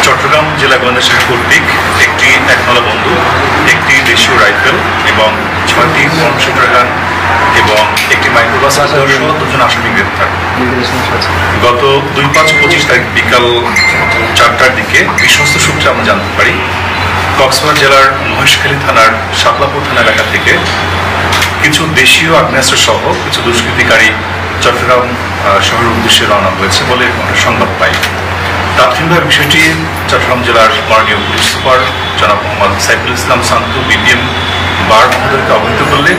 চট্টগ্রাম জেলা গোয়েন্দা শাখা কর্তৃক একটি একতলা বন্দুক, একটি দেশীয় রাইফেল এবং 6টি কনসেন্ট্রেট গান এবং একটি মাইক্রোবাস সহ 2জন আসামি গ্রেপ্তার। গত 2/5/25 তারিখ বিকাল 4টার দিকে বিশ্বস্ত সূত্রে আমরা জানতে পারি কক্সবাজার জেলার মহেশখালী থানার শাপলাপুর থানা এলাকা থেকে কিছু দেশীয় আগ্নেয়াস্ত্র সহ কিছু দুষ্কৃতিকারী চট্টগ্রাম শহরের উদ্দেশ্যে রওনা হয়েছে বলে আমরা সংবাদ পাই। তাৎক্ষণিকভাবে বিষয়টি চট্টগ্রাম জেলার মাননীয় পুলিশ সুপার জনাব মোহাম্মদ সাইফুল ইসলাম শান্তু বিপিএম বার মহোদয়কে অবহিত করলে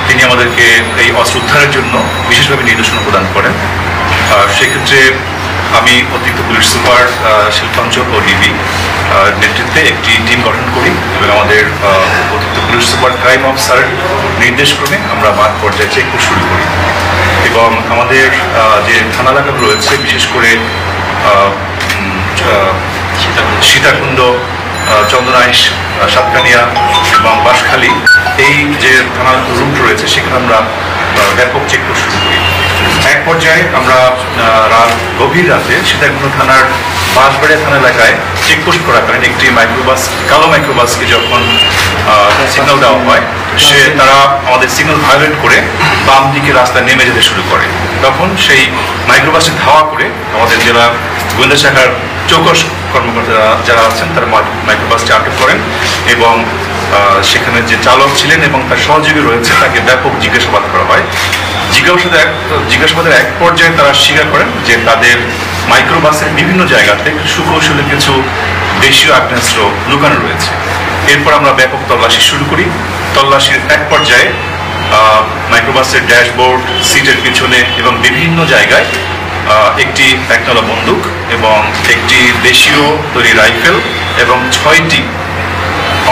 তিনি আমাদেরকে এই অস্ত্র উদ্ধারের জন্য বিশেষভাবে নির্দেশনা প্রদান করেন। সেক্ষেত্রে আমি অতিরিক্ত পুলিশ সুপার শিল্পাঞ্চল ও ডিবি নেতৃত্বে একটি টিম গঠন করি এবং আমাদের অতিরিক্ত পুলিশ সুপার ক্রাইম অফিসারের নির্দেশক্রমে আমরা মাঠ পর্যায়ে চেকপোস্ট শুরু করি এবং আমাদের যে থানা এলাকাগুলো রয়েছে বিশেষ করে সীতাকুণ্ড, চন্দনাইশ, সাতকানিয়া এবং বাঁশখালী এই যে থানার রুট রয়েছে সেখানে আমরা ব্যাপক চেকপোস্ট শুরু করি। এক পর্যায়ে আমরা গভীর রাতে সীতাকুণ্ড থানার বাঁশবাড়িয়া থানা এলাকায় চেকপোস্ট করাকালীন একটি মাইক্রোবাস, কালো মাইক্রোবাসকে যখন সিগন্যাল দেওয়া হয় তারা আমাদের সিগন্যাল ভায়োলেট করে বাম দিকে রাস্তায় নেমে যেতে শুরু করে। তখন সেই মাইক্রোবাসে ধাওয়া করে আমাদের জেলা গোয়েন্দা শাখার চৌকস কর্মকর্তারা যারা আছেন তারা মাইক্রোবাসটি আটক করেন এবং সেখানে যে চালক ছিলেন এবং তার সহযোগী রয়েছে তাকে ব্যাপক জিজ্ঞাসাবাদ করা হয়। জিজ্ঞাসাবাদের এক পর্যায়ে তারা স্বীকার করেন যে তাদের মাইক্রোবাসের বিভিন্ন জায়গাতে সুকৌশলে কিছু দেশীয় আগ্নেয়াস্ত্র লুকানো রয়েছে। এরপর আমরা ব্যাপক তল্লাশি শুরু করি। তল্লাশির এক পর্যায়ে মাইক্রোবাসের ড্যাশবোর্ড, সিটের পিছনে এবং বিভিন্ন জায়গায় একটি একতলা বন্দুক এবং একটি দেশীয় তৈরি রাইফেল এবং 6টি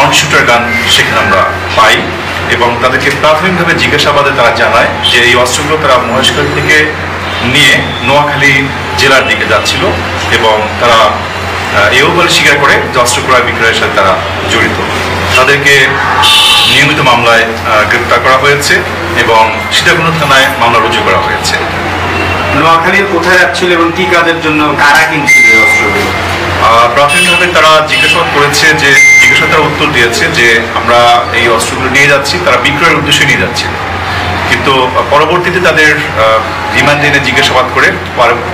অনশুটার গান সেখানে আমরা পাই এবং তাদেরকে প্রাথমিকভাবে জিজ্ঞাসাবাদে তারা জানায় যে এই অস্ত্রগুলো তারা মহেশখালী থেকে নিয়ে নোয়াখালী জেলার দিকে যাচ্ছিল এবং তারা এও বলে স্বীকার করে যে অস্ত্র ক্রয় বিক্রয়ের সাথে তারা জড়িত। তাদেরকে নিয়মিত মামলায় গ্রেপ্তার করা হয়েছে এবং সীতাকুণ্ড থানায় মামলা রুজু করা হয়েছে। নোয়াখালীর কোথায় যাচ্ছিল এবং কি কাজের জন্য কারা কিনছিল এই অস্ত্রগুলো? প্রাথমিকভাবে তারা জিজ্ঞাসাবাদ করেছে, যে জিজ্ঞাসাবাদের উত্তর দিয়েছে যে আমরা এই অস্ত্রগুলো নিয়ে যাচ্ছি, তারা বিক্রয়ের উদ্দেশ্যে নিয়ে যাচ্ছে। কিন্তু পরবর্তীতে তাদের রিমান্ডে এনে জিজ্ঞাসাবাদ করে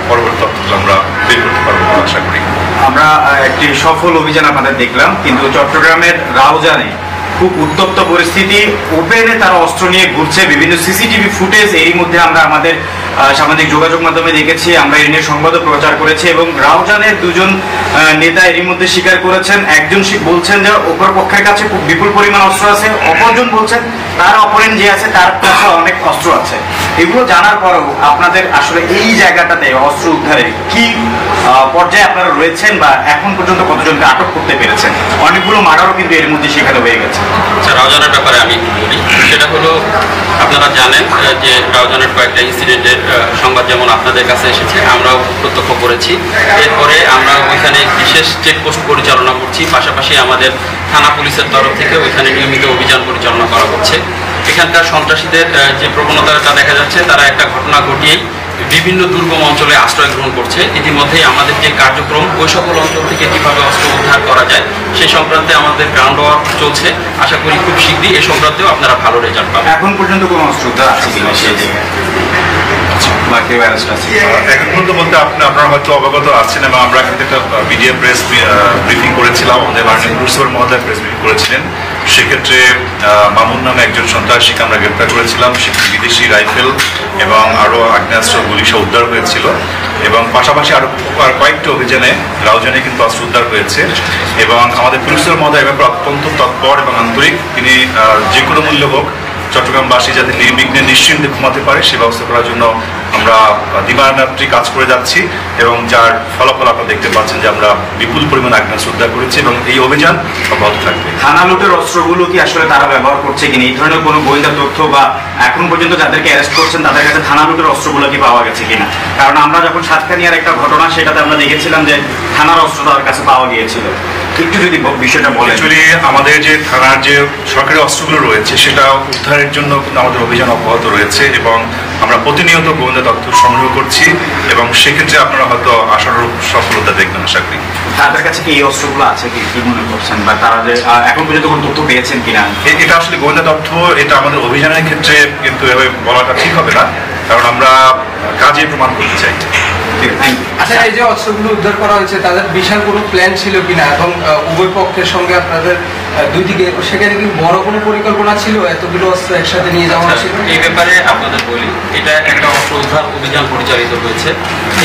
পরবর্তী তথ্যগুলো আমরা বের করতে পারবো আশা করি। আমরা একটি সফল অভিযান আপনাদের দেখলাম, কিন্তু চট্টগ্রামের রাউজানে খুব উত্তপ্ত পরিস্থিতি, ওপেনে তারা অস্ত্র নিয়ে ঘুরছে, বিভিন্ন সিসিটিভি ফুটেজ এরই মধ্যে আমরা আমাদের সামাজিক যোগাযোগ মাধ্যমে দেখেছি, আমরা এর নিয়ে সংবাদও প্রচার করেছি এবং রাউজানের 2জন নেতা এরই মধ্যে স্বীকার করেছেন। একজন বলছেন যে অপর পক্ষের কাছে খুব বিপুল পরিমাণ অস্ত্র আছে, অপরজন বলছেন তার অপরেন যে আছে তার কাছে অনেক অস্ত্র আছে। এগুলো জানার পরেও আপনাদের আসলে এই জায়গাটাতে অস্ত্র উদ্ধারে কি পর্যায়ে আপনারা রয়েছেন বা এখন পর্যন্ত কতজনকে আটক করতে পেরেছেন? অনেকগুলো মার্ডারও কিন্তু এর মধ্যে সেখানে হয়ে গেছে। আচ্ছা, রাউজানের ব্যাপারে আমি বলি, সেটা হলো আপনারা জানেন যে রাউজানের কয়েকটা ইনসিডেন্টের সংবাদ যেমন আপনাদের কাছে এসেছে, আমরাও প্রত্যক্ষ করেছি। এরপরে আমরা ওইখানে বিশেষ চেকপোস্ট পরিচালনা করছি, পাশাপাশি আমাদের থানা পুলিশের তরফ থেকে ওইখানে নিয়মিত অভিযান পরিচালনা করা হচ্ছে। এখানকার সন্ত্রাসীদের যে প্রবণতাটা দেখা যাচ্ছে, তারা একটা ঘটনা ঘটিয়েই বিভিন্ন দুর্গম অঞ্চলে আশ্রয় গ্রহণ করছে। ইতিমধ্যেই আমাদের যে কার্যক্রম ওই সকল অঞ্চল থেকে কীভাবে অস্ত্র উদ্ধার করা যায় সেই সংক্রান্তে আমাদের গ্রাউন্ড ওয়ার্ক চলছে। আশা করি খুব শীঘ্রই এই সংক্রান্তেও আপনারা ভালো রেজাল্ট পাবেন। এখন পর্যন্ত কোনো অস্ত্র উদ্ধার আছে কিনা সেই জায়গায়? এখন পর্যন্ত বলতে আপনারা হয়তো অবগত আছেন এবং আমরা কিন্তু একটা মিডিয়া প্রেস ব্রিফিং করেছিলাম, আমাদের মাননীয় পুলিশ সুপার মহোদয় প্রেস ব্রিফিং করেছিলেন। সেক্ষেত্রে মামুন নামে একজন সন্ত্রাসীকে আমরা গ্রেপ্তার করেছিলাম, সেখানে বিদেশি রাইফেল এবং আরও আগ্নেয়াস্ত্র গুলি সহ উদ্ধার হয়েছিল এবং পাশাপাশি আরও কয়েকটি অভিযানে রাউজানে কিন্তু অস্ত্র উদ্ধার হয়েছে এবং আমাদের পুলিশ সুপার মহোদয় ব্যাপারে অত্যন্ত তৎপর এবং আন্তরিক। তিনি যে কোনো মূল্য হোক চট্টগ্রামবাসী যাতে নির্বিঘ্নে নিশ্চিন্তে ঘুমাতে পারে সে ব্যবস্থা করার জন্য আমরা দিবারাত্রি কাজ করে যাচ্ছি এবং যার ফলাফল আপনারা দেখতে পাচ্ছেন যে আমরা বিপুল পরিমাণ আগ্নেয়াস্ত্র উদ্ধার করেছি এবং এই অভিযান অব্যাহত থাকবে। থানা লুটের অস্ত্রগুলো কি আসলে তারা ব্যবহার করছে কিনা, এই ধরনের কোনো গোয়েন্দা তথ্য বা এখন পর্যন্ত যাদেরকে অ্যারেস্ট করছেন তাদের কাছে থানা লুটের অস্ত্রগুলো কি পাওয়া গেছে কিনা? কারণ আমরা যখন সাতকানিয়ার একটা ঘটনা সেটাতে আমরা দেখেছিলাম যে থানার অস্ত্র তাদের কাছে পাওয়া গিয়েছিল। একটু যদি বিষয়টা বলেন। অ্যাকচুয়ালি আমাদের যে থানার যে সরকারি অস্ত্রগুলো রয়েছে সেটা উদ্ধারের জন্য কিন্তু আমাদের অভিযান অব্যাহত রয়েছে এবং আমরা প্রতিনিয়ত গোয়েন্দা গোয়েন্দা তথ্য সংগ্রহ করছি এবং সেক্ষেত্রে আপনারা হয়তো আশানুরূপ সফলতা দেখবেন আশা করি। তাদের কাছে কি এই অস্ত্রগুলো আছে কি কি মনে করছেন, বা তারা যে এখন পর্যন্ত কোনো তথ্য পেয়েছেন কিনা? এটা আসলে গোয়েন্দা তথ্য, এটা আমাদের অভিযানের ক্ষেত্রে কিন্তু এভাবে বলাটা ঠিক হবে না, কারণ আমরা কাজে প্রমাণ করতে চাই। আচ্ছা, এই যে অস্ত্রগুলো উদ্ধার করা হয়েছে তাদের বিশাল কোনো প্ল্যান ছিল কিনা, এবং উভয় পক্ষের সঙ্গে আপনাদের দুই দিকে সেখানে কি বড় কোনো পরিকল্পনা ছিল এতগুলো অস্ত্র একসাথে নিয়ে যাওয়া ছিল? এই ব্যাপারে আপনাদের বলি, এটা একটা অস্ত্র উদ্ধার অভিযান পরিচালিত হয়েছে।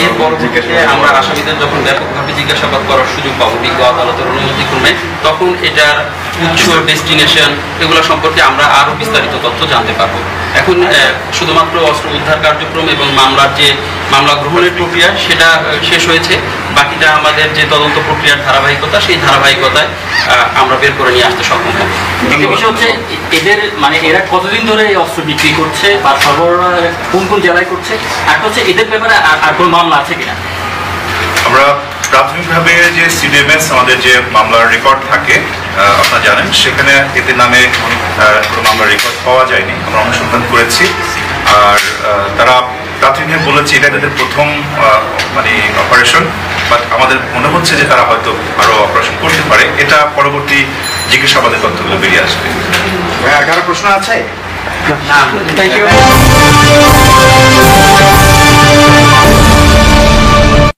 এর পরবর্তীতে আমরা আসামিদের যখন ব্যাপকভাবে জিজ্ঞাসাবাদ করার সুযোগ পাবো বিজ্ঞ আদালতের অনুমতিক্রমে, তখন এটার উৎস, ডেস্টিনেশন এগুলো সম্পর্কে আমরা আরো বিস্তারিত তথ্য জানতে পারবো। এখন শুধুমাত্র অস্ত্র উদ্ধার কার্যক্রম এবং মামলা গ্রহণের প্রক্রিয়া সেটা শেষ হয়েছে। বাকিটা আমাদের যে তদন্ত প্রক্রিয়ার ধারাবাহিকতা, সেই ধারাবাহিকতায় আমরা বের করে নিয়ে আসতে সক্ষম হব। একটা বিষয় হচ্ছে এদের মানে এরা কতদিন ধরে এই অস্ত্র বিক্রি করছে বা সরবরাহ কোন কোন জেলায় করছে, আর হচ্ছে এদের ব্যাপারে আর কোনো মামলা আছে কিনা? আমরা প্রাথমিকভাবে যে সিডিএমএস আমাদের যে মামলার রেকর্ড থাকে আপনারা জানেন, সেখানে এদের নামে কোনো মামলার রেকর্ড পাওয়া যায়নি। আমরা অনুসন্ধান করেছি, আর তারা প্রাথমিকভাবে বলেছে এটা তাদের প্রথম মানে অপারেশন, বাট আমাদের মনে হচ্ছে যে তারা হয়তো আরো অপারেশন করতে পারে। এটা পরবর্তী জিজ্ঞাসাবাদের তথ্যগুলো বেরিয়ে আসবে। কারো প্রশ্ন আছে? না, থ্যাংক ইউ।